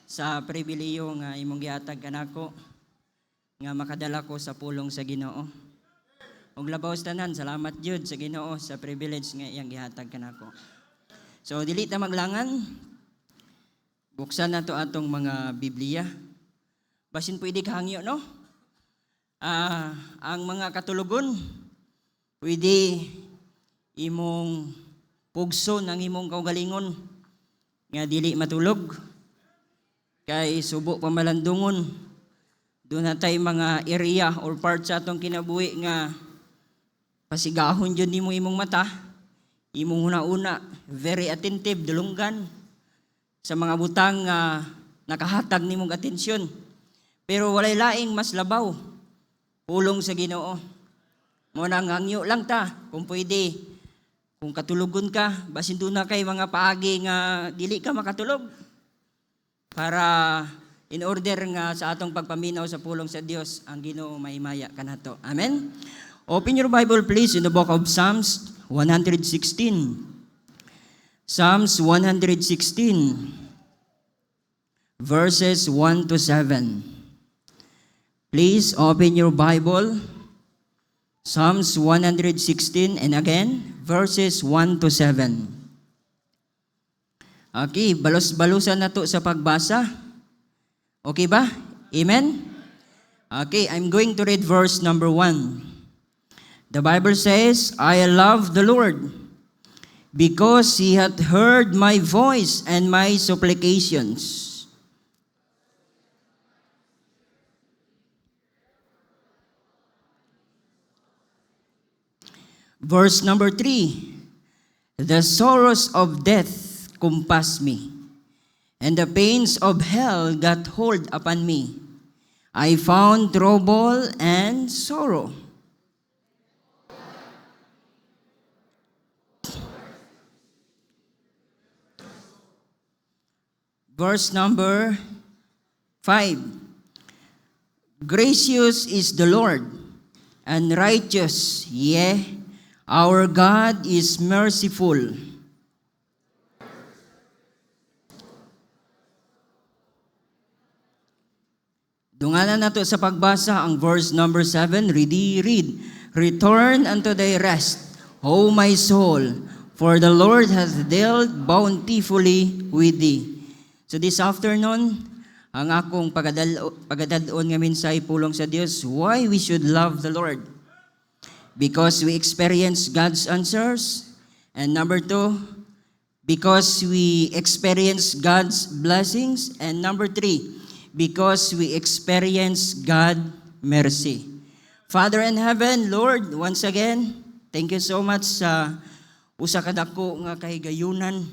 sa pribileyo nga imong gihatag kanako nga makadala ko sa pulong sa Ginoo. Ug labaw sa tanan, salamat jud sa Ginoo sa privilege nga iyang gihatag kanako. So dili ta maglangan. Buksan nato atong mga Biblia. Basin pwede kahangyo, no? Ang mga katulugon pwede imong pugso ng imong kaugalingon nga dili matulog kay subo pamalandungon. Doon natay mga area or part sa atong kinabuhi nga pasigahon jud nimo imong mata, imong una-una very attentive, dulunggan sa mga butang nga nakahatag nimong atensyon. Pero walay laing mas labaw pulong sa Ginoo. Mo nang hangyo lang ta kung pwede. Kung katulugon ka, basin doon na kay mga paagi nga dili ka makatulog. Para in order nga sa atong pagpaminaw sa pulong sa Dios, ang Ginoo mahimaya kanato. Amen? Open your Bible please in the book of Psalms 116. Psalms 116, verses 1 to 7. Please open your Bible. Psalms 116 and again, verses 1 to 7. Okay, balos-balusan na to sa pagbasa. Okay ba? Amen? Okay, I'm going to read verse number 1. The Bible says, I love the Lord, because He hath heard my voice and my supplications. Verse number 3, the sorrows of death compassed me, and the pains of hell got hold upon me. I found trouble and sorrow. Verse number 5, gracious is the Lord, and righteous, yea, our God is merciful. Dunganan nato sa pagbasa ang verse number 7. Read. Return unto thy rest, O my soul, for the Lord hath dealt bountifully with thee. So this afternoon, ang akong pagadadon nga minsay pulong sa Dios, why we should love the Lord. Because we experience God's answers. And number 2, because we experience God's blessings. And number 3, because we experience God's mercy. Father in heaven, Lord, once again, thank you so much sa usa ka dako nga kahigayunan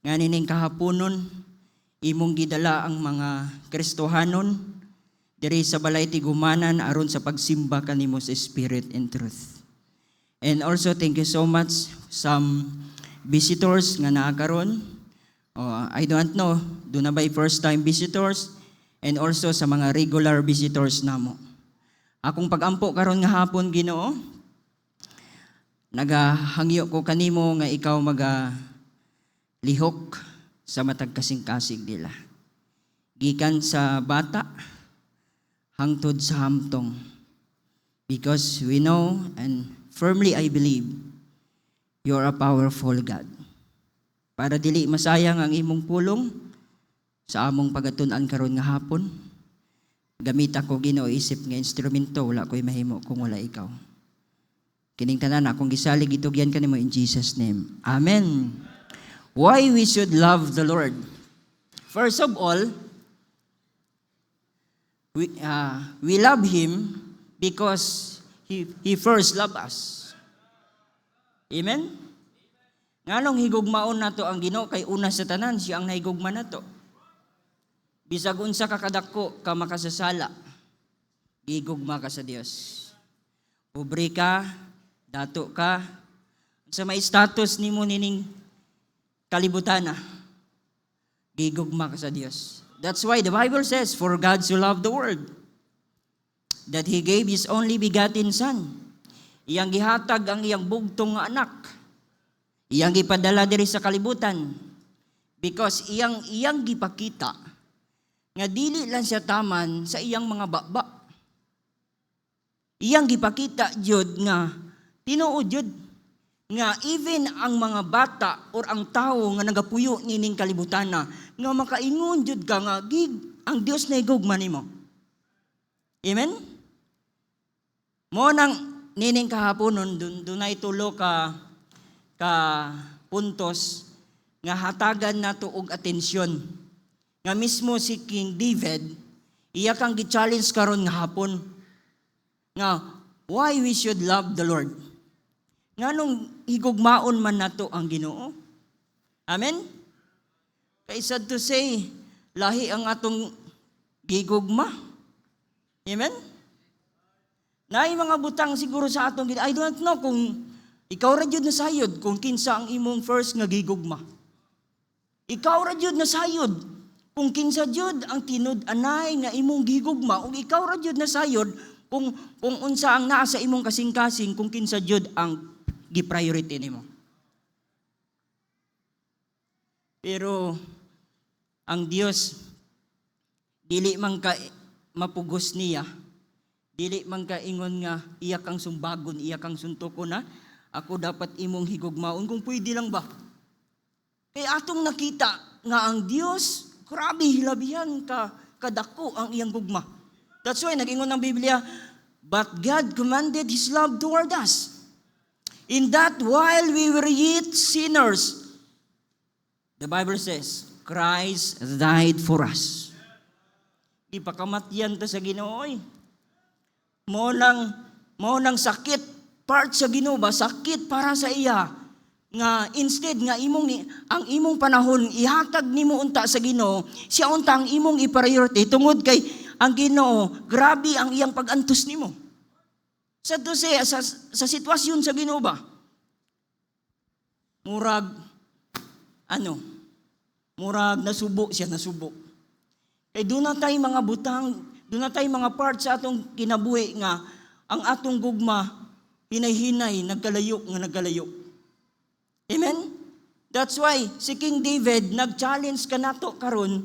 nga nining kahaponon imong gidala ang mga Kristohanon diri sa balay tigumanan aron sa pagsimba kanimo sa spirit and truth. And also thank you so much some visitors nga naa karon. I don't know, do na ba first time visitors and also sa mga regular visitors namo. Akong pagampo karon nga hapon, Ginoo, nagahangyo ko kanimo nga ikaw lihok sa matag kasing-kasing nila. Gikan sa bata hangtod sa hamtong. Because we know and firmly I believe you are a powerful God. Para dili masayang ang imong pulong sa among pagatun-an karon nga hapon, gamit ako, Ginoo, isip nga instrumento, wala ko'y mahimo kung wala ikaw. Kining tanan akong gisalig itugyan kanimo in Jesus' name. Amen. Why we should love the Lord? First of all, we love Him because He first loved us. Amen? Nganong higugmaon nato ang Ginoo kay una sa tanan siya ang nahigugma nato. Bisag unsa ka kadako ka makasasala, gigugma ka sa Dios. Pobre ka, dato ka, sa may status nimo nining kalibutan, gigugma ka sa Dios. That's why the Bible says, for God so loved the world, that He gave His only begotten Son. Iyang gihatag ang iyang bugtong nga anak. Iyang gipadala diri sa kalibutan. Because iyang gipakita nga dili lang siya taman sa iyang mga baba. Iyang gipakita jud nga tinuod jud nga even ang mga bata or ang tao nga nagapuyo nining kalibutana nga makaingon jud ka nga ang Dios na higugma nimo. Amen? Mo nang nining kahaponon dunay tulo ka puntos nga hatagan nato og atensyon. Nga mismo si King David, iya kang gi-challenge karon nga hapon. Nga why we should love the Lord. Nganong higugmaon man nato ang Ginoo. Amen? Kay sad to say, lahi ang atong gigugma. Amen? Naay mga butang siguro sa atong I don't know kung ikaw ra jud nasayod kung kinsa ang imong first nga gigugma. Ikaw ra jud nasayod kung kinsa jud ang tinud-anay nga imong gigugma ug ikaw ra jud nasayod kung unsa ang naa sa imong kasing-kasing kung kinsa jud ang gi-priority nimo. Pero ang Dios dili man ka mapugos niya, dili man ka ingon nga iya kang sumbagon, iya kang suntukon na ako dapat imong higugmaon kung pwede lang ba. Kaya atong nakita nga ang Dios grabe hilabihan kadako ang iyang gugma. That's why nag-ingon ng Biblia, but God commanded His love toward us. In that while we were yet sinners, the Bible says, Christ died for us. Ipakamatyan ta sa Ginoo. Mo nang sakit part sa Ginoo ba sakit para sa iya nga instead nga ang imong panahon ihatag nimo unta sa Ginoo, siya unta ang imong i-priority tungod kay ang Ginoo grabe ang iyang pag-antos nimo. Sa sitwasyon sa Ginoo ba? Murag nasubo siya. Kay doon na tayo mga butang, doon na tayo mga part sa atong kinabuhi nga ang atong gugma hinay-hinay, nagkalayo. Amen? That's why si King David nag-challenge ka nato karon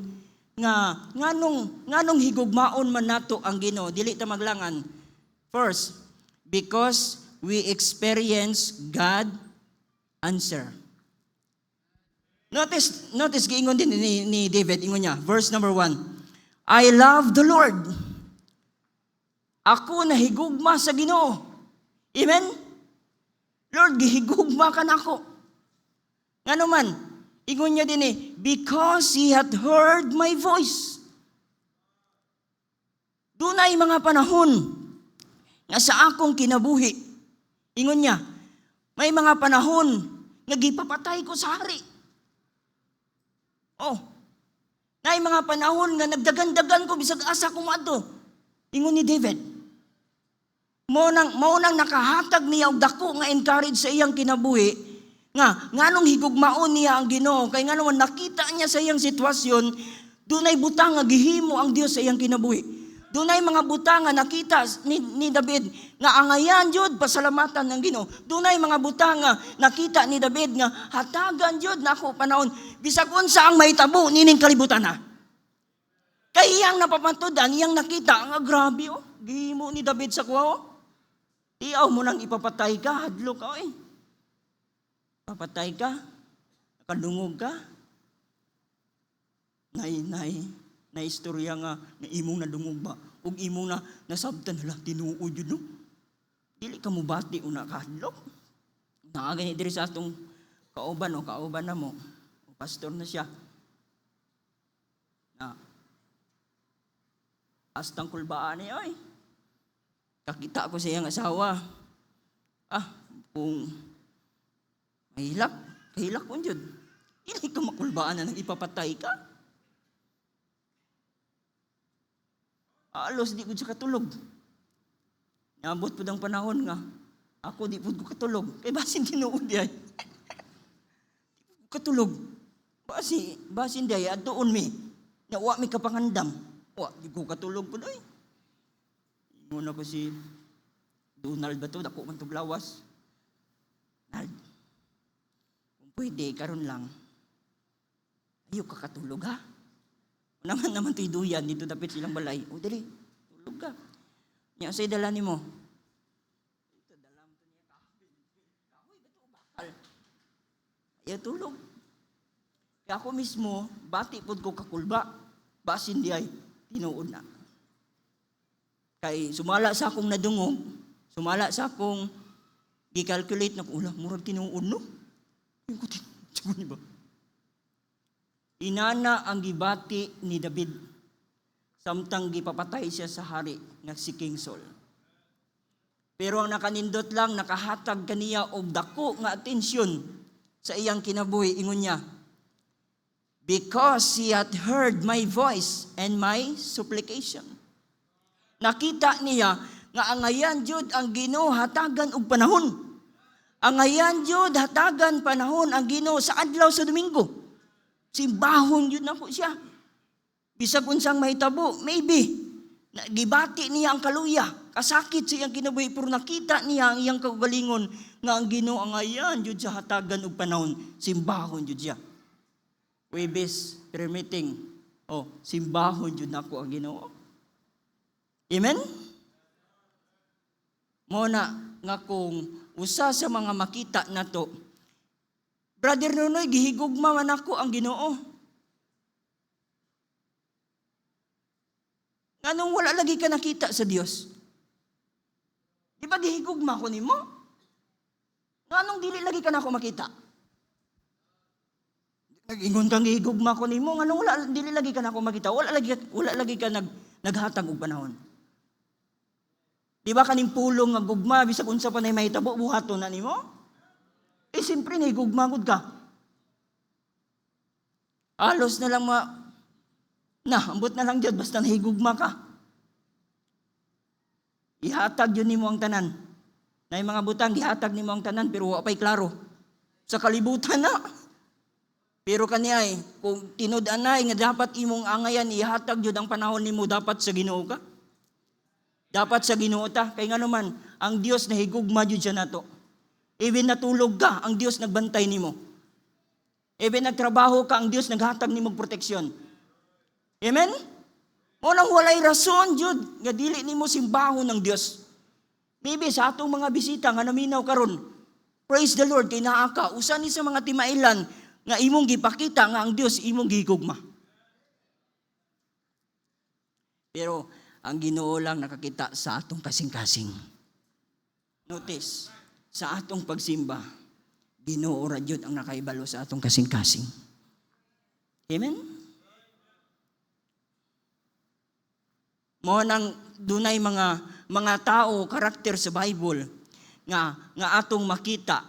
nga nganong higugmaon man nato ang Ginoo dili ta maglangan. First, because we experience God answer. Notice giingon din ni David, ingon niya, verse number 1. I love the Lord. Ako nahigugma sa Ginoo. Amen? Lord, gihigugma ka nako. Ngano man, ingon niya din because He hath heard my voice. Dunay mga panahon nga sa akong kinabuhi. Ingon niya, may mga panahon nga gipapatay ko sa hari. Naay mga panahon nga nagdagan-dagan ko bisag asa ko maadto. Ingon ni David. Mao nang nakahatag niya og dako nga encourage sa iyang kinabuhi nga nganong higugmaon niya ang Ginoo kay nganong nakita niya sa iyang sitwasyon dunay butang nga gihimo ang Dios sa iyang kinabuhi. Dunay mga butang nga nakita ni David nga angayan jud pasalamatan ng Ginoo. Dunay mga butang nga nakita ni David nga hatagan jud nako panahon bisag unsa ang mahitabo nining kalibutan na. Kay iyang napapatudan, iyang nakita nga grabe gihimo ni David sa kuha. Iyaw mo nang ipapatay ka, hadlo ka papatay ka, nakadungog ka. Na istorya nga na imong nadungog ba ug imong na nasabtan hala tinuod jud no. Dili ka mo bati una ka hadlok. Naagani diri sa atong kauban na mo. Pastor na siya. Na astang kulbaan niya kakita ko sa iyang asawa. Kung kahilak ko jud. Dili ka makulbaan na nang ipapatay ka. Alos di ko siya katulog. Naabot po ng panahon nga, ako di po ko katulog. Kaya basin tinuod yan. Katulog. Basin di ay doon mi. Nawa mi kapangandam. Di ko katulog po doy. Muna ko si Donald ba ito? Dako man tuglawas. Donald, kung pwede, karon lang. Ayaw ka katulog ha? Naman to'y duyan, dito dapit silang balay. O, dali, tulog ka. Nya say dala nimo. Ito dalam to niya kahoy. Kahoy bato bakal. Ya tulog. Kaya ako mismo, bati pod ko kakulba. Basin di ay tinuod na. Kay sumala sa akong nadungog, sumala sa akong gi-calculate na ulah murag tinuod no. Yung kutin, ni ba? Inana ang gibati ni David. Samtang gipapatay siya sa hari nga si King Saul. Pero ang nakanindot lang, nakahatag kaniya og dako nga atensyon sa iyang kinabuhi. Ingon niya, because he had heard my voice and my supplication. Nakita niya nga angayan jud ang Ginoo hatagan og panahon. Angayan jud hatagan panahon ang Ginoo sa adlaw sa Domingo. Simbahon jud nako siya. Bisag unsang mahitabo, maybe gibati niya ang kaluya, kasakit sa iyang kinabuhi, pero nakita niya ang iyang kaugalingon nga ang Ginoo angayan jud sa hatagan og panahon. Simbahon jud siya. Webes permitting, simbahon jud nako ang Ginoo. Amen? Muna nga kung usa sa mga makita nato, Brother Nonoy, gihigugma man ako ang Ginoo. Nganong wala lagi ka nakita sa Dios? Di ba gihigugma ko nimo? Nganong dili lagi ka na ako makita? Nag-ingon kang gihigugma ko nimo, nganong wala dili lagi ka na ako makita? Wala lagi ka naghatag og panahon. Di ba kaning pulong nga gugma bisag unsa pa nay mahitabo buhaton na nimo? Siyempre nahigugma gud ka. Alos na lang ambot na lang jud basta nahigugma ka. Ihatag yun nimo ang tanan. Nay mga butang gihatag nimo ang tanan pero wa pay klaro. Sa kalibutan na. Pero kaniya kung tinud-anay nga dapat imong angayan ihatag jud ang panahon nimo dapat sa Ginoo ka. Dapat sa Ginoo ta kay nganuman ang Dios nahigugma jud siya nato. Even natulog ka, ang Dios nagbantay nimo. Even nagtrabaho ka, ang Dios naghatag nimo proteksyon. Amen? Mo nang walay rason jud nga dili nimo simbahon ng Dios. Maybe sa atong mga bisita nga naminaw karon, praise the Lord kay naa ka usa ni sa mga timailan nga imong gipakita nga ang Dios imong gihigugma. Pero ang Ginoo lang nakakita sa atong kasing-kasing. Notice, sa atong pagsimba, Ginoo ra jud ang nakaibalo sa atong kasing-kasing. Amen? Mo nang dunay mga tao, karakter sa Bible nga atong makita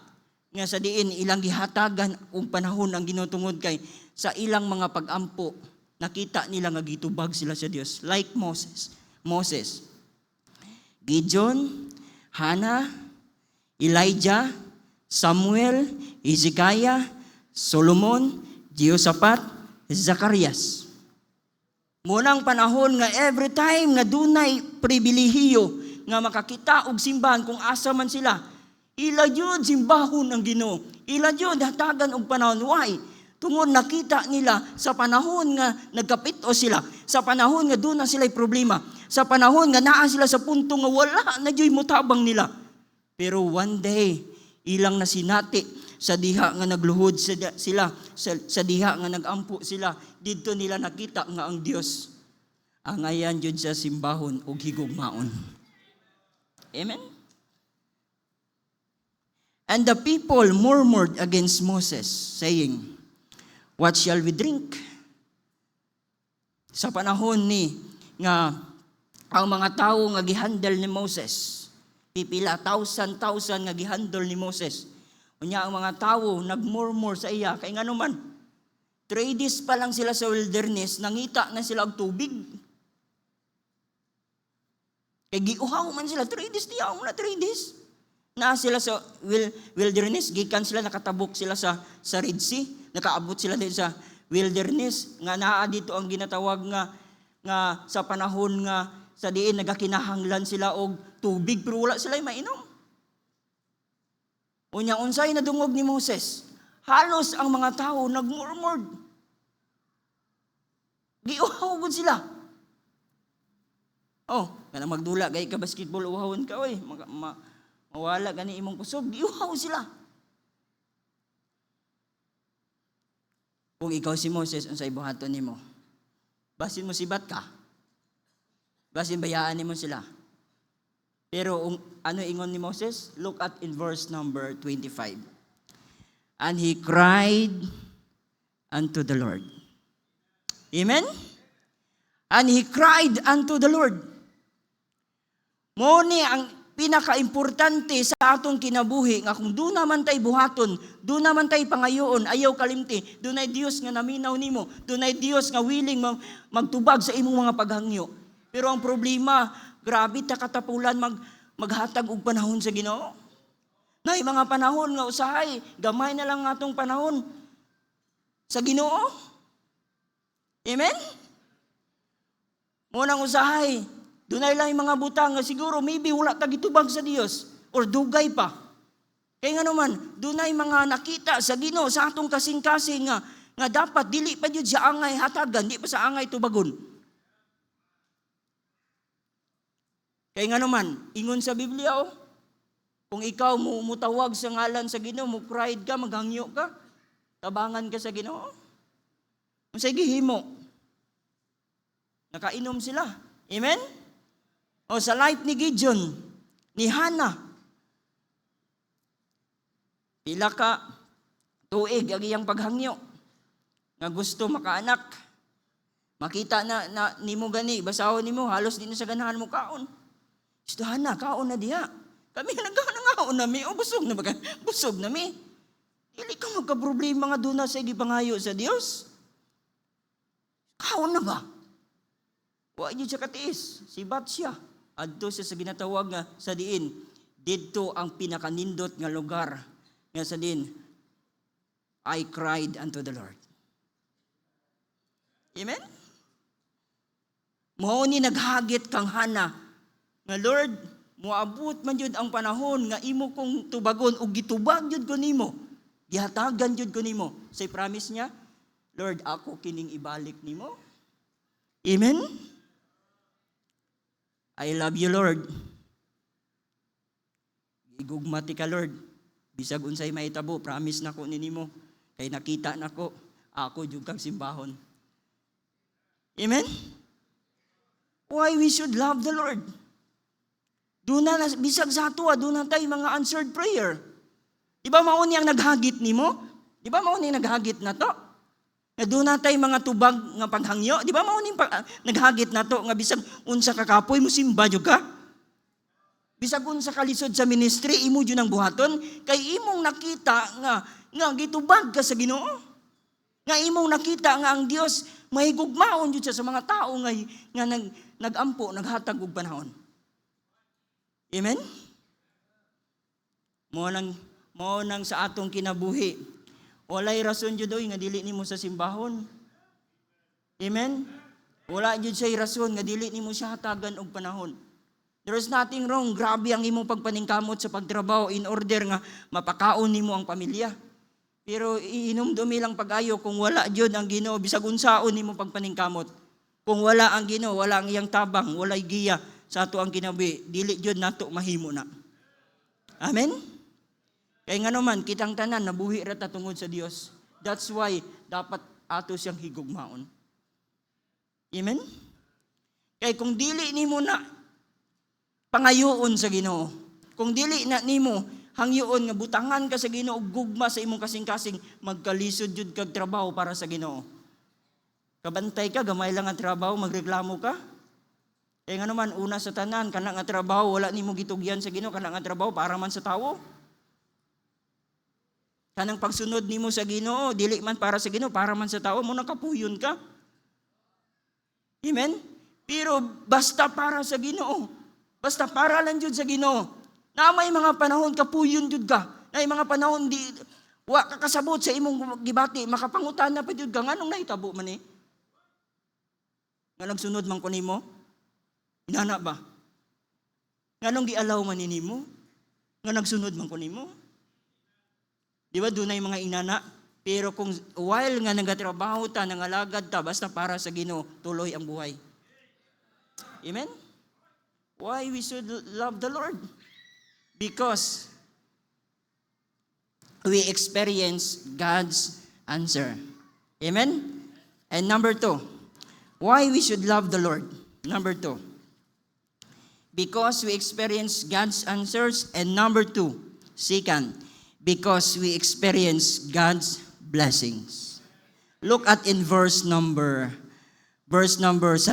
nga sa diin ilang gihatagan og panahon ang Ginoo tungod kay sa ilang mga pag-ampo nakita nila nga gitubag sila sa Dios like Moses, Gideon, Hannah, Elijah, Samuel, Hezekiah, Solomon, Jehoshaphat, Zacarias. Munang panahon nga every time nga dunay pribilehiyo nga makakita og simbahan kung asa man sila, ila jud simbahon ang Ginoo. Ila jud hatagan og panahon. Why? Tungod nakita nila sa panahon nga nagkapit-o sila, sa panahon nga doon na sila'y problema, sa panahon nga naa sila sa punto nga wala na dyo'y mutabang nila. Pero one day, ilang nasinati sa diha nga nagluhod sila, sa diha nga nagampo sila, dito nila nakita nga ang Dios angayan jud sa simbahon ug higugmaon. Amen? And the people murmured against Moses, saying, what shall we drink? Sa panahon ni nga ang mga tao nga gihandle ni Moses, pipila thousand nga gihandle ni Moses. Unya ang mga tao nagmurmur sa iya kay nganuman 3 days pa lang sila sa wilderness, nangita na sila og tubig. Kay giuhaw man sila 3 days diyaw na 3 days. Na sila sa wilderness, gikan sila nakatabok sila sa Red Sea. Nakaabot sila din sa wilderness nga naa dito ang ginatawag nga sa panahon nga sa diin nagakinahanglan sila og tubig pero wala sila mainom. Unya unsay nadungog ni Moses? Halos ang mga tao nagmurmur. Giuhaw gud sila. Oh, kanang magdula kay ka basketball uhawon ka oy, mawala gani imong kusog, giuhaw sila. Kung ikaw si Moses unsay buhaton nimo? Basin mo sibat ka. Basin bayaan nimo sila. Pero ano ingon ni Moses? Look at in verse number 25. And he cried unto the Lord. Amen? And he cried unto the Lord. Mo ni ang pinaka-importante sa atong kinabuhi nga kung doon naman tay buhaton, doon naman tay pangayoon, ayaw kalimti, doon ay Dios nga naminaw nimo, doon ay Dios nga willing magtubag sa imong mga paghangyo. Pero ang problema, grabe ta katapulan maghatag og panahon sa Ginoo. Nay mga panahon nga usahay, gamay na lang atong panahon sa Ginoo. Amen? Munang usahay, dunay lang yung mga butang nga siguro maybe wala ta gitubag sa Dios or dugay pa. Kaya nga naman, dunay mga nakita sa Ginoo sa atong kasing-kasing nga dapat dili pa jud sa angay hatagan, di pa sa angay tubagon. Kaya nga naman, ingon sa Biblia, kung ikaw mutawag sa ngalan sa Ginoo, pride ka, maghangyo ka, tabangan ka sa Ginoo, unsay gihimo? Nakainom sila. Amen? O sa life ni Gideon, ni Hannah, pila ka tuig ang iyang paghangyo, nga gusto makaanak, makita na nimo gani, basahon nimo, halos di na sa ganahan mo kaon. Gusto Hannah, kaon na diha. Kami nagkaon na mi, busog na ba? Busog na mi. Dili ka magka-problema nga doon na sa igipangayo sa Dios. Kaon na ba? Wa niyo siya katiis. Sibat siya. Adto siya sa ginatawag nga sa diin. Didto ang pinakanindot nga lugar nga sa diin. I cried unto the Lord. Amen? Mao ni naghagit kang Hannah nga Lord, moabot man jud ang panahon nga imo kong tubagon ug gitubag jud ko nimo. Gihatagan jud ko nimo. Say promise niya, Lord, ako kining ibalik nimo. Amen? I love you, Lord. Igugmati ka, Lord. Bisag unsay mahitabo, promise na ko nimo. Kay nakita nako, ako jud kang simbahon. Amen? Why we should love the Lord? Doon na, bisag sa ato, doon na tayo mga answered prayer. Di ba mauni ang naghagit nimo? Di ba mauni ang naghagit na to? Nga doon na tayo mga tubag nga paghangyo? Di ba mauni naghagit na to? Nga bisag unsa kakapoy mo simba jud ka? Bisag unsa kalisod sa ministry, imo jud ang buhaton? Kay imong nakita nga gitubag ka sa Ginoo. Nga imong nakita nga ang Dios mahigugmaon jud siya sa mga tao nga nagampo, naghatag og panahon. Amen? Mo nang sa atong kinabuhi. Walay rason jud oy nga dili nimo sa simbahon. Amen? Wala jud say rason nga dili nimo siya hatagan og panahon. There is nothing wrong. Grabe ang imong pagpaningkamot sa pagtrabaho in order nga mapakaon nimo ang pamilya. Pero iinumdumi lang pag-ayo kung wala jud ang Ginoo bisag unsaon nimo pagpaningkamot. Kung wala ang Ginoo, wala ang iyang tabang, walay giya sa ato ang kinabuhi, dili jud nato mahimo na. Amen? Kaya nga naman, kitang tanan, nabuhi ra ta tungod sa Dios. That's why, dapat ato siyang higugmaon. Amen? Kaya kung dili nimo na pangayoon sa Ginoo, kung dili na nimo hangyoon nga butangan ka sa Ginoo ug gugma sa imong kasing-kasing, magkalisod jud kag trabaho para sa Ginoo. Kabantay ka, gamay lang ang trabaho, magreklamo ka. Kaya nga naman, una sa tanan, kana nga trabaho, wala nimo gitugyan sa Ginoo, kana nga trabaho para man sa tawo. Kanang pagsunod nimo sa Ginoo, dili man para sa Ginoo, para man sa tawo, mo nakapuyon ka. Amen? Pero basta para sa Ginoo, basta para lang jud sa Ginoo. Na may mga panahon kapuyon jud ka. Na mga panahon di wa ka kasabot sa imong gibati, makapangutan na pa jud ka nganong nahitabo man eh. Nga nagsunod man ko nimo. Inana ba? Nganong gialaw man nimo? Nga nagsunod man ko nimo? Di ba dunay mga inana, Pero kung while nga nagatrabaho ta, nangalagad ta, basta para sa Ginoo, tuloy ang buhay. Amen? Why we should love the Lord? Because we experience God's answer. Amen? And number 2, why we should love the Lord? Number 2, because we experience God's answers. And number 2, second, because we experience God's blessings. Look at in verse number 7.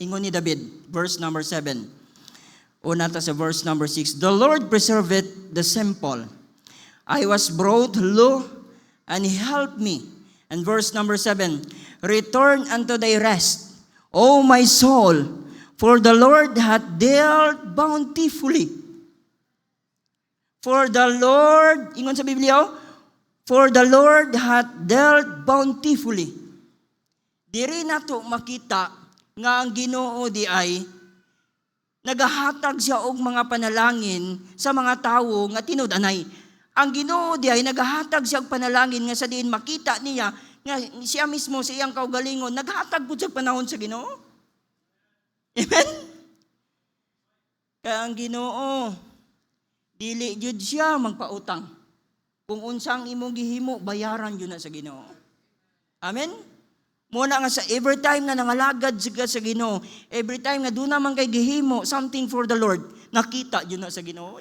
Ingon ni David, verse number 7. Una ta sa verse number 6. The Lord preserveth the simple. I was brought low, and He helped me. And verse number 7. Return unto thy rest, O my soul, for the Lord hath dealt bountifully. For the Lord, ingon sa Biblia, for the Lord hath dealt bountifully. Diri nato makita nga ang Ginoo di ay nagahatag siya og mga panalangin sa mga tawo nga tinud-anay. Ang Ginoo di ay nagahatag siya og panalangin nga sa diin makita niya nga siya mismo sa iyang kaugalingon naghatag pud sa panahon sa Ginoo. Amen. Kaya ang Ginoo dili jud siya magpautang. Kung unsang imong gihimo bayaran jud na sa Ginoo. Amen. Muna nga sa every time nga nangalagad sa Ginoo, every time nga doon naman kay gihimo something for the Lord, nakita yun na sa Ginoo.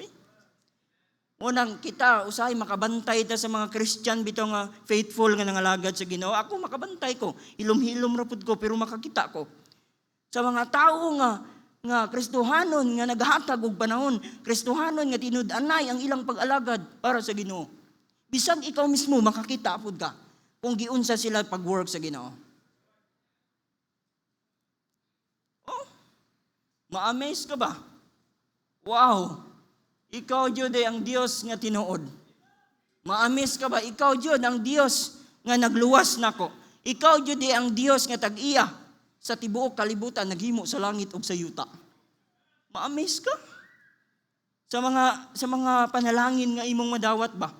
Unang kita, usahay makabantay ta sa mga Christian bito nga faithful nga nangalagad sa Ginoo. Ako makabantay ko, hilom-hilom rapod ko, pero makakita ko. Sa mga tao nga Kristohanon nga naghatag og panahon, Kristohanon nga tinud-anay ang ilang pag-alagad para sa Ginoo. Bisan ikaw mismo makakita pud ka kung giunsa sila pag-work sa Ginoo. Ma-amaze ka ba? Wow! Ikaw jud ang Dios nga tinuod. Ma-amaze ka ba? Ikaw jud ang Dios nga nagluwas nako. Ikaw jud ang Dios nga tag-iya sa tibuok kalibutan naghimo sa langit ug sa yuta. Ma-amaze ka? Sa mga panalangin nga imong madawat ba?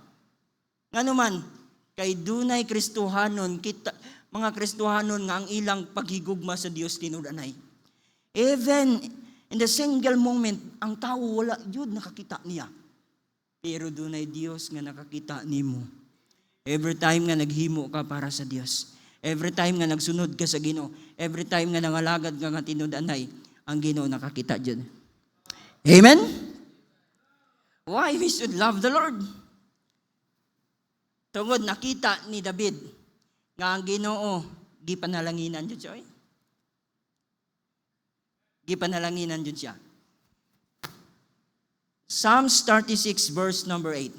Nganuman kay dunay Kristohanon kita mga Kristohanon nga ang ilang paghigugma sa Dios tinud-anay. Even in the single moment, ang tao wala yun nakakita niya. Pero doon ay Diyos nga nakakita nimo. Every time nga naghimo ka para sa Diyos. Every time nga nagsunod ka sa Ginoo. Every time nga nangalagad ka nga tinud-anay, ang Ginoo nakakita dyan. Amen? Why we should love the Lord? Tungod nakita ni David nga ang Ginoo di panalanginan dyan siya. Gipanalanginan yun siya. Psalms 36 verse number 8.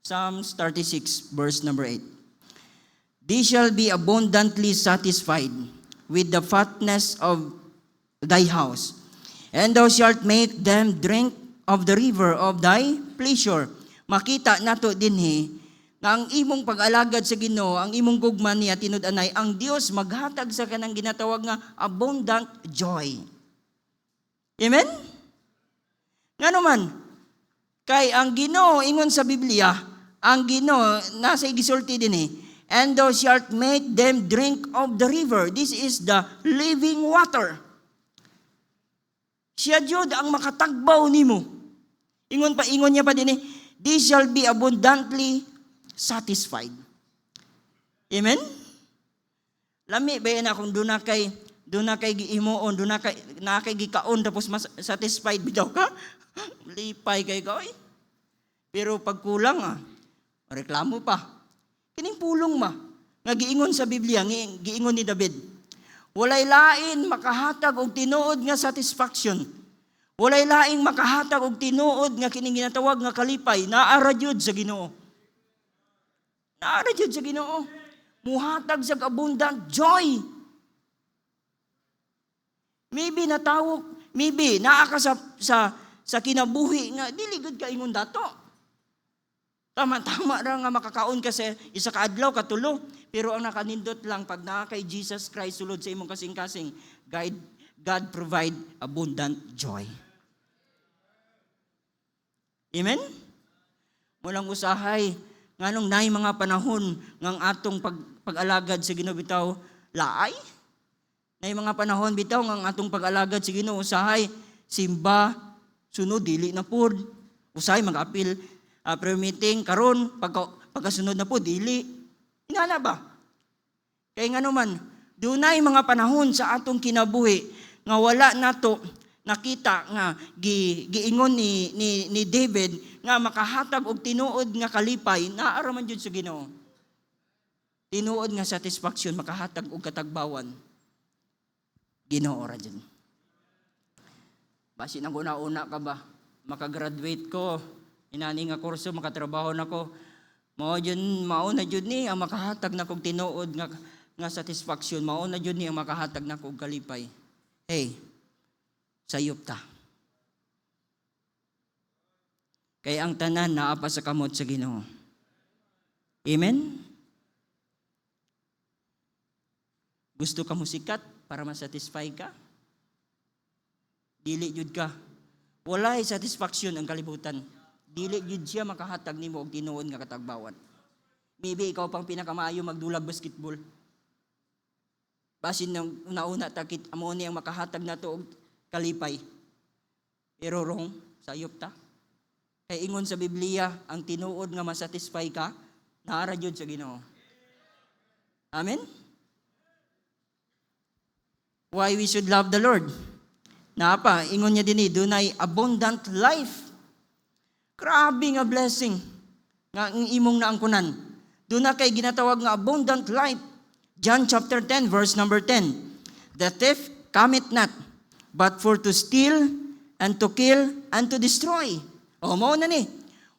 Psalms 36 verse number 8. They shall be abundantly satisfied with the fatness of thy house, and thou shalt make them drink of the river of thy pleasure. Makita nato dinhi nga ang imong pag-alagad sa Ginoo, ang imong gugma niya tinud-anay, ang Dios maghatag sa kanang ginatawag nga abundant joy. Amen? Nga naman, kay ang Ginoo ingon sa Biblia, ang Ginoo nasa igisulti din and thou shalt make them drink of the river. This is the living water. Siya jud ang makatagbaw nimo. Ingon niya pa din they shall be abundantly satisfied. Amen? Lami ba yan kung doon na kay giimoon, doon na kay gikaon, tapos mas satisfied bitaw ka? Lipay kay ka, Pero pag kulang, reklamo pa. Kining pulong nga giingon sa Biblia, giingon ni David, walay lain makahatag og tinuod nga satisfaction. Walay laing makahatag og tinuod nga kining ginatawag nga kalipay, naara jud sa Ginoo. Naara jud sa Ginoo. Muhatag sa abundant joy. Maybe naa ka sa kinabuhi nga dili gud ka ingon dato. Tama ra nga makakaon ka sa isa ka adlaw katulo, pero ang nakanindot lang pag naa kay Jesus Christ sulod sa imong kasing-kasing, God provide abundant joy. Amen? Mulang usahay nganong naay mga panahon ngang atong pag-alagad sa Ginoo bitaw laay. Naay mga panahon bitaw ngang atong pag-alagad sa Ginoo usahay simba sunod dili na pud. Usahay mag-apil prayer meeting karon pagkasunod na pud dili. Inana ba? Kay ngano man dunay mga panahon sa atong kinabuhi nga wala nato nakita nga giingon ni David nga makahatag og tinuod nga kalipay naara man jud sa Ginoo. Tinuod nga satisfaction makahatag og katagbawan. Ginoo ra jud. Basi nang una ka ba makagraduate ko inani nga kurso makatrabaho nako mao na jud ni ang makahatag nako og tinuod nga satisfaction mao na jud ni ang makahatag nako og kalipay. Hey, sayop ta. Kaya ang tanan naa pa sa kamot sa Ginoo. Amen? Gusto ka mo sikat para masatisfy ka? Dili jud ka. Walay satisfaction ang kalibutan. Dili jud siya makahatag nimo og tinuod nga katagbawan. Maybe ikaw pang pinakamaayo magdulag basketball. Basin nang una takit amo ni ang makahatag nato og kalipay. Pero wrong, sayop ta. Kay ingon sa Biblia, ang tinuod nga masatisfy ka, naara jud sa Ginoo. Amen? Why we should love the Lord? Napa, ingon niya dinhi, dunay abundant life. Grabe nga blessing nga ang imong naangkunan. Duna kay ginatawag nga abundant life. John chapter 10 verse number 10. The thief cometh not, but for to steal and to kill and to destroy. O mao na ni.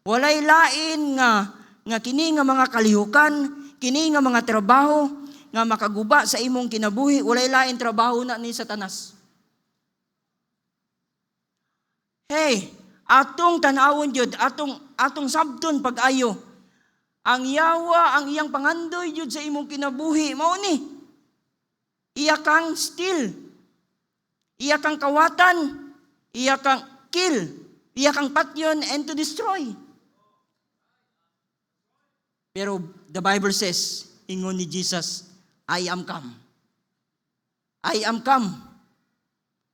Walay lain nga kini nga mga kalihukan, kini nga mga trabaho nga makaguba sa imong kinabuhi, walay lain trabaho na ni Satanas. Hey, atong tanawon jud, atong sabton pag-ayo. Ang yawa, ang iyang pangandoy jud sa imong kinabuhi, mao ni. Iya kang steal. Iya kang kawatan. Iya kang kill. Iya kang patyon and to destroy. Pero the Bible says, ingon ni Jesus, I am come. I am come.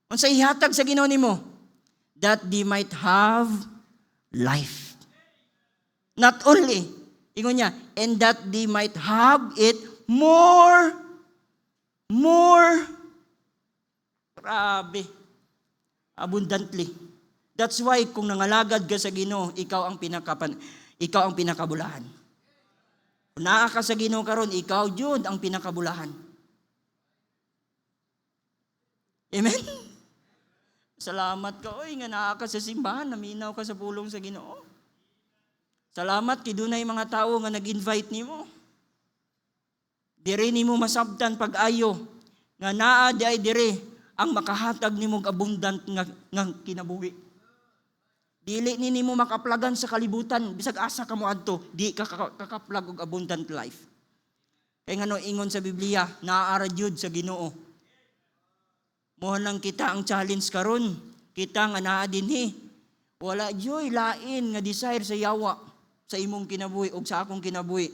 Unsa ihatag sa Ginoo nimo? That they might have life. Not only, ingon niya, and that they might have it more. Grabe. Abundantly. That's why kung nangalagad ka sa Ginoo, ikaw ang pinakabulahan. Kung naa ka sa Ginoo karon, ikaw jud ang pinakabulahan. Amen? Salamat ka, oy, nga naa ka sa simbahan, naminaw ka sa pulong sa Ginoo. Salamat kay dunay mga tao nga nag-invite nimo. Dire nimo masabtan pag-ayo nga naa di ay dire ang makahatag nimo og abundant nga kinabuhi. Dili ni nimo makaplagan sa kalibutan bisag asa ka moadto, di ka kakaplag og abundant life. Kay ngano ingon sa Biblia, naara jud sa Ginoo. Mo nang kita ang challenge karon, kita nga naa dinhi. Wala joy lain nga desire sa yawa sa imong kinabuhi o sa akong kinabuhi.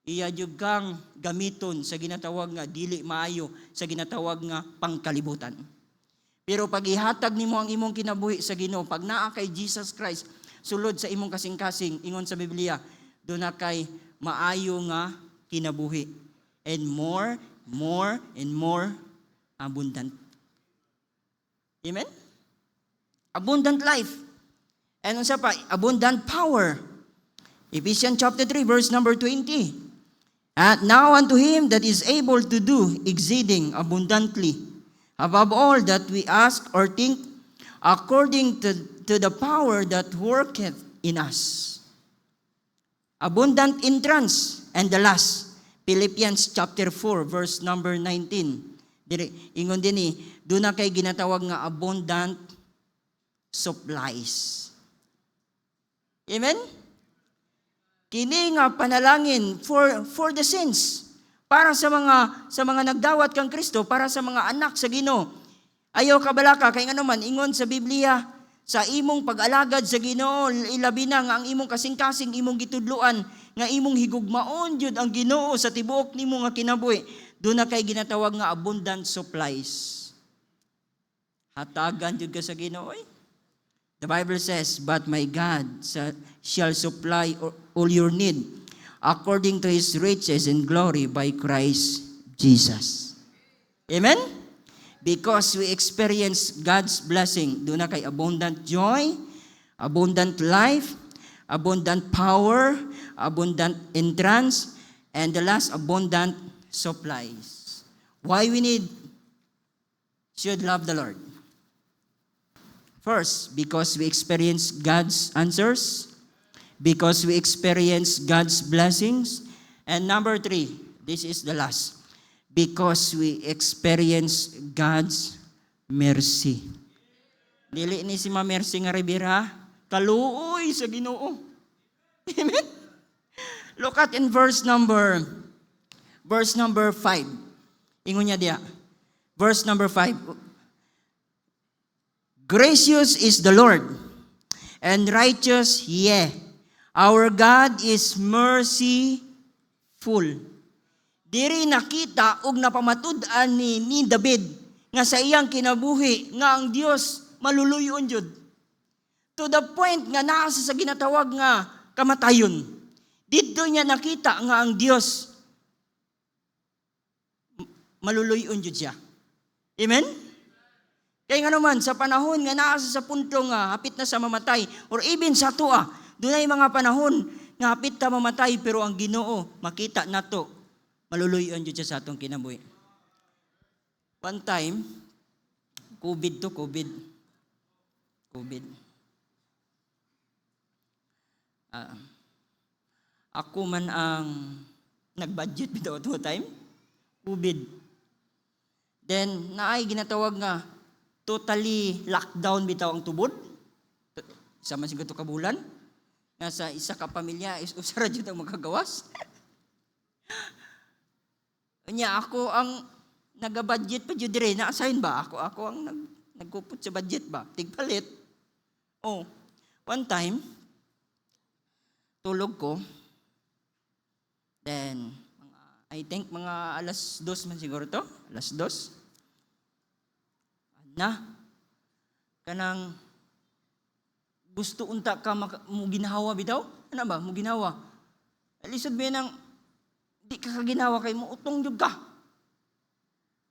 Iya jud kang gamiton sa ginatawag nga dili maayo, sa ginatawag nga pangkalibutan. Pero pag ihatag nimo ang imong kinabuhi sa Ginoo, pag naa kay Jesus Christ, sulod sa imong kasing-kasing, ingon sa Biblia, doon na kay maayo nga kinabuhi. And more and more abundant. Amen? Abundant life. And unsa pa? Abundant power. Ephesians chapter 3 verse number 20. And now unto him that is able to do exceeding abundantly, above all that we ask or think, according to the power that worketh in us. Abundant entrance. And the last, Philippians chapter 4 verse number 19. Ingon din doon na kay ginatawag nga abundant supplies. Amen? Kini nga panalangin for the sins, para sa mga nagdawat kang Kristo, para sa mga anak sa Ginoo. Ayaw kabalaka kay ngano man ingon sa Biblia sa imong pag-alagad sa Ginoo, ilabi na nga ang imong kasing-kasing imong gitudloan, nga imong higugmaon jud ang Ginoo sa tibuok nimo nga kinabuhi. Doon na kay ginatawag nga abundant supplies. Hatagan jud ka sa Ginoo. The Bible says, "But my God shall supply all your need according to His riches and glory by Christ Jesus." Amen? Because we experience God's blessing, doon na kay abundant joy, abundant life, abundant power, abundant entrance, and the last, abundant supplies. Why we should love the Lord? First, because we experience God's answers, because we experience God's blessings, and number 3, this is the last, because we experience God's mercy. Dili ni si Mercy nga Rivera, kaluoy sa Ginoo. Amen? Look at in verse number 5. Ingon niya diya. Verse number 5. "Gracious is the Lord, and righteous, yea. Our God is merciful." Diri nakita og napamatud-an ni David nga sa iyang kinabuhi nga ang Dios maluluyon jud. To the point nga naa sa ginatawag nga kamatayon. Didto niya nakita nga ang Dios maluluyon jud siya. Amen? Kaya nga naman sa panahon nga naa sa punto nga hapit na sa mamatay, or even sa tuwa, dunay mga panahon nga hapit ta mamatay pero ang Ginoo makita nato maluluyon jud siya sa atong kinabuhi. One time, COVID. Ako man ang nag-budget bitaw to time, COVID. Then, naay ginatawag nga, totally lockdown bitaw ang tubod. Sama siguro ka bulan. Nga sa isa ka pamilya, usara jud ang magagawas. Nya ako ang naga-budget pa jud dire, na-assign ba? Ako ang nagkupot sa budget ba? Tigpalit. Oh, one time, tulog ko. Then, I think mga alas 2 man siguro to. Alas 2. Kanang gusto unta ka mo ginawa bitaw? Ano ba? Mo ginawa. Alisod ba nang di ka kaginawa kay mo utong jud ka.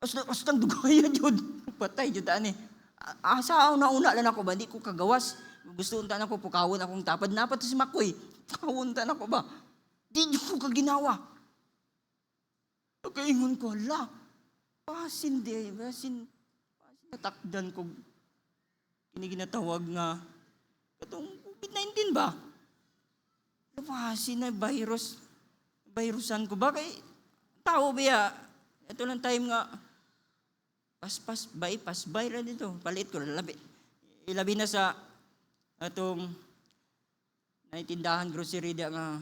Astang dugaya jud. Patay jud ani. Asa una lang ako ba di ko kagawas. Gusto unta nako pukawon akong tapad napat si Makoy. Pukawon ta nako ba? Di jud ko kaginawa. Pagkaingon ko la. Basin natakdan ko kiniginatawag nga katong COVID-19 ba? Basin na virusan ko ba? Kay tao biya. Ito lang time nga, pass by ra dito. Palit ko, ilabi na sa atong naitindahan grocery da nga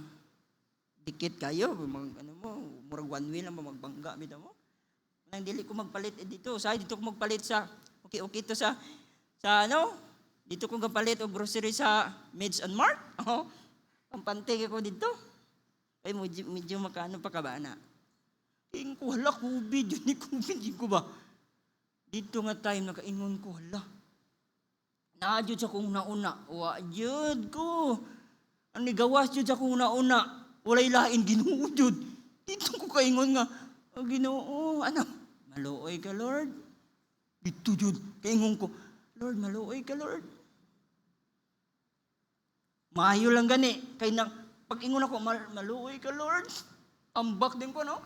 dikit kayo. Murag one wheel lang magbangga bitaw mo. Nang dili ko magpalit dito. Dito ko magpalit sa, okay to sa dito ko magpalit o grocery sa Meds and Mart. Pampantig ako dito. Ay, medyo makano pa ka ba na? King ko, hala, COVID, yun ni COVID, ko ba? Dito nga time, nakaingon ko, hala. Naadyo sa kong nauna, wajud ko. Ang nigawas jud sa kong nauna, walay lain Ginoo jud. Dito ko kaingon nga, Ginoo, ano? Maluoy ka, Lord. Dito jud, kaingon ko, Lord, maluoy ka, Lord. Maayo lang gani, kay nang, pag ingon ako, maluoy ka, Lord. Ambak din ko, no?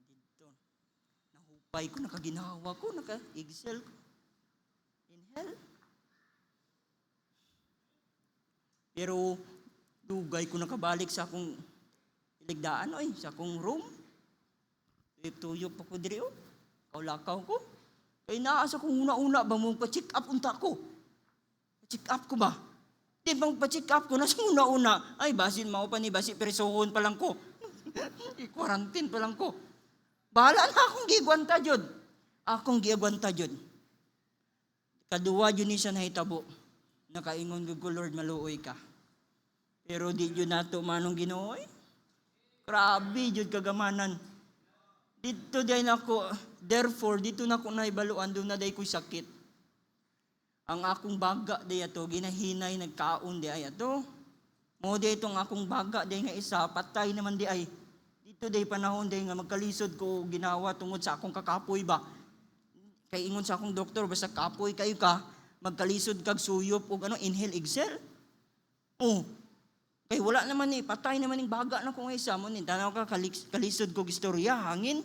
Dito, nahupay ko, nakaginawa ko, naka-excel ko. Inhale. Pero, dugay ko nakabalik sa akong iligdaan, sa akong room. Tuyok pa ko diri, kaulakaw ko. Kaya naasa kong una-una ba mong pa-check up unta ko? Pa-check up ko ba? Di bang pa-check up ko na sa una-una, ay basin mao pa ni basi presohon pa lang ko. I-quarantine pa lang ko. Bahala na akong gigwanta jud. Akong gigwanta jud. Kaduwa yun ni siya nahitabo. Nakaingon ko, Lord, maluoy ka. Pero di yun nato manong Ginoo. Grabe yun kagamanan. Dito day nako, therefore, dito na ko naibaluan, doon na day ko'y sakit. Ang akong baga day ato, ginahinay, nagkaon day ato. Mo day itong akong baga day nga isa, patay naman day ay. Dito day panahon day nga magkalisod ko ginawa tungod sa akong kakapoy ba. Kay ingon sa akong doktor, basta kapoy kayo ka, magkalisod kag suyop o inhale, exhale. Oh, kay wala naman patay naman yung baga na kung isa mo ni. Tanaw ka, kalisod ko istorya, hangin.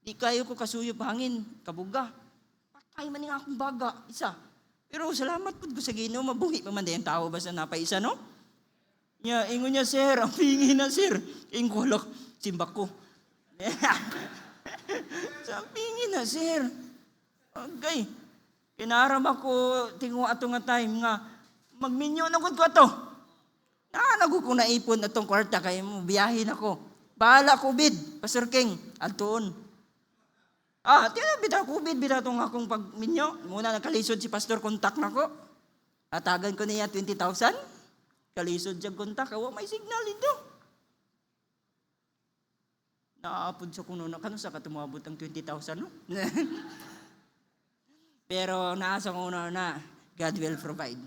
Di kayo ko kasuyop hangin, kabuga. Patay man yung akong baga, isa. Pero salamat po ko sa Ginoo, mabuhi pa man din tao basta napaisa, no? Ingon niya, sir, ang pingi na, sir. Ingkolok, simbak ko. Sa pingi na, sir. Okay. Kinaram ako, tingo ato nga time nga, magminyo na ko ato. Nago ko naipon atong kwarta, kaya mo, biyahin ako. Bahala COVID, Pastor King, altoon. Bida COVID, bida itong akong pagminyo. Muna nakalisod si Pastor, kontak na ko. Atagan ko niya 20,000. Kalisod siya kontak, may signal dito. Naapod sa kuno na, kano sa katumabot ang 20,000, no? Pero naasa ko na, God will provide.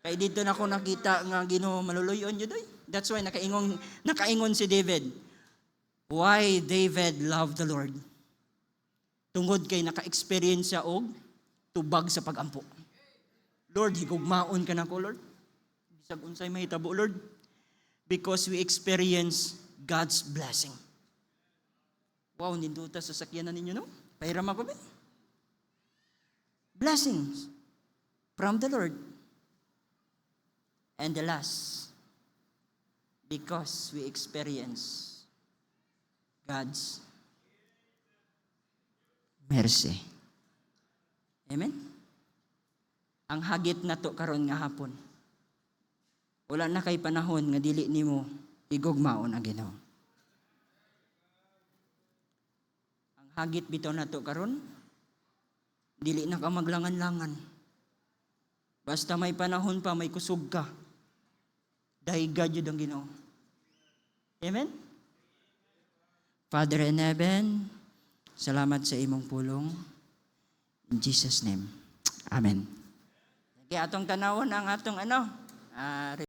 Kaya dito na ko nakita nga Ginoo maluluyon yun doy. That's why nakaingon si David. Why David loved the Lord? Tungod kay naka-experience siya og tubag sa pagampo. Lord, higugmaon ka na ko, Lord. Bisag unsay mahitabo, Lord. Because we experience God's blessing. Wow, ninduta sa sakyanan ninyo, no? Pahiram ako ba? Blessings from the Lord. And the last, because we experience God's mercy. Amen? Ang hagit na to karon nga hapon. Wala na kay panahon nga dili nimo igugmaon ang Ginoo. Ang hagit bitaw na to karon, dili na ka maglangan-langan. Basta may panahon pa, may kusog ka. Dahiga jud ang Ginoo. Amen? Father in heaven, salamat sa imong pulong. In Jesus' name. Amen. Kaya atong tanawon ang atong